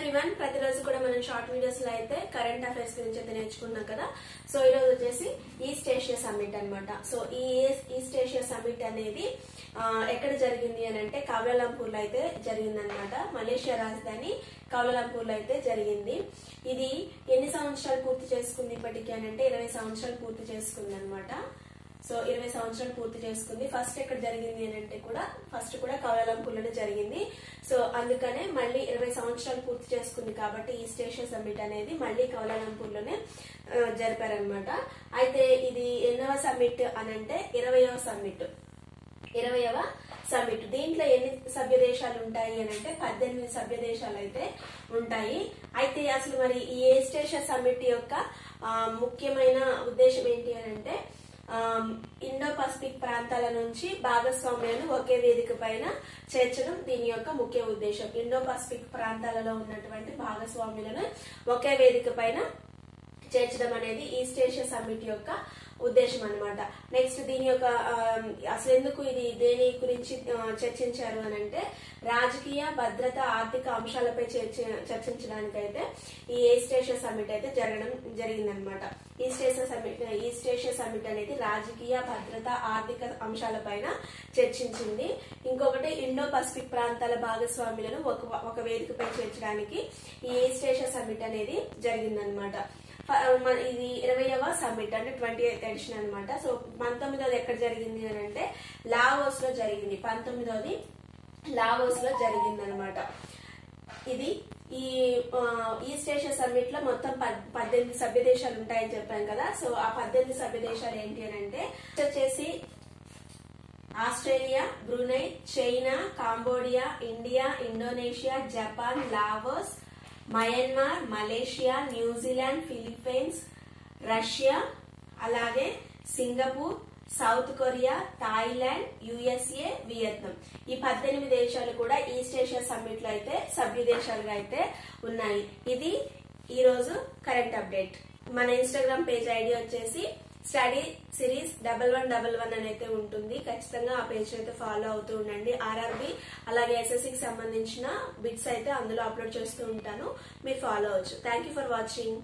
Everyone, ప్రతిరోజు కూడా మనం షార్ట్ వీడియోస్ లో అయితే కరెంట్ అఫైర్స్ గురించి అయితే నేర్చుకున్నాం కదా. సో ఈ రోజు వచ్చేసి ఈస్ట్ ఏషియా సమ్మిట్ అన్నమాట. సో ఈ ఈస్ట్ ఏషియా సమ్మిట్ అనేది ఎక్కడ జరిగింది అని అంటే కౌలాలంపూర్ లో అయితే జరిగింది అనమాట. మలేషియా రాజధాని కౌలాలంపూర్ లో అయితే జరిగింది. ఇది ఎన్ని సంవత్సరాలు పూర్తి చేసుకుంది ఇప్పటికీ అని అంటే 20 సంవత్సరాలు పూర్తి చేసుకుంది అనమాట. సో 20 సంవత్సరాలు పూర్తి చేసుకుంది. ఫస్ట్ ఎక్కడ జరిగింది అని అంటే ఫస్ట్ కూడా కౌలాలంపూర్ లోనే జరిగింది. సో అందుకనే మళ్ళీ 20 సంవత్సరాలు పూర్తి చేసుకుంది కాబట్టి ఈస్ట్ ఏషియా సమ్మిట్ అనేది మళ్ళీ కౌలాలంపూర్ లోనే జరిపారనమాట. అయితే ఇది ఎన్నవ సమ్మిట్ అని అంటే 20వ సమ్మిట్. 20వ సమ్మిట్. దీంట్లో ఎన్ని సభ్య దేశాలు ఉంటాయి అని అంటే 18 సభ్య దేశాలు అయితే ఉంటాయి. అయితే అసలు మరి ఈ ఈస్ట్ ఏషియా సమ్మిట్ యొక్క ముఖ్యమైన ఉద్దేశం ఏంటి అని అంటే ఇండో పసిఫిక్ ప్రాంతాల నుంచి భాగస్వామ్యాలను ఒకే వేదిక పైన చేర్చడం దీని యొక్క ముఖ్య ఉద్దేశం. ఇండో పసిఫిక్ ప్రాంతాలలో ఉన్నటువంటి భాగస్వామ్యులను ఒకే వేదిక పైన చేర్చడం అనేది ఈస్ట్ ఏషియా సమ్మిట్ యొక్క ఉద్దేశం అన్నమాట. నెక్స్ట్ దీని యొక్క అసలు ఎందుకు ఇది దేని గురించి చర్చించారు అని అంటే రాజకీయ భద్రత ఆర్థిక అంశాలపై చర్చించడానికైతే ఈ ఈస్ట్ ఏషియా సమ్మిట్ అయితే జరిగిందనమాట. ఈస్ట్ ఏషియా సమ్మిట్ అనేది రాజకీయ భద్రత ఆర్థిక అంశాలపైన చర్చించింది. ఇంకొకటి ఇండో పసిఫిక్ ప్రాంతాల భాగస్వామ్యులను ఒక వేదికపై చేర్చడానికి ఈ ఈస్ట్ ఏషియా సమ్మిట్ అనేది జరిగిందనమాట. ఇది 20వ సమ్మిట్ అంటే 28th ఎడిషన్ అనమాట. సో 19వది ఎక్కడ జరిగింది అని అంటే లావోస్ లో జరిగింది. 19వది లావోస్ లో జరిగింది అనమాట. ఇది ఈ ఈస్ట్ ఏషియా సమ్మిట్ లో మొత్తం 18 సభ్య దేశాలు ఉంటాయని చెప్పాం కదా. సో ఆ 18 సభ్య దేశాలు ఏంటి అని అంటే వచ్చేసి Australia, Brunei, China, Cambodia, India, Indonesia, Japan, Laos, Myanmar, Malaysia, New Zealand, Philippines, Russia, అలాగే Singapore, South Korea, Thailand, USA, Vietnam. ఈ 18 దేశాలు కూడా ఈస్ట్ ఏషియా సమ్మిట్ లో అయితే సభ్య దేశాలుగా అయితే ఉన్నాయి. ఇది ఈ రోజు కరెంట్ అప్డేట్. మన ఇన్స్టాగ్రామ్ పేజ్ ఐడి వచ్చేసి స్టడీ సిరీస్ 1111 అని అయితే ఉంటుంది. ఖచ్చితంగా ఆ పేజ్ అయితే ఫాలో అవుతూ ఉండండి. ఆర్ఆర్బి అలాగే ఎస్ఎస్సికి సంబంధించిన బిట్స్ అయితే అందులో అప్లోడ్ చేస్తూ ఉంటాను. మీరు ఫాలో అవ్వచ్చు. Thank you for watching.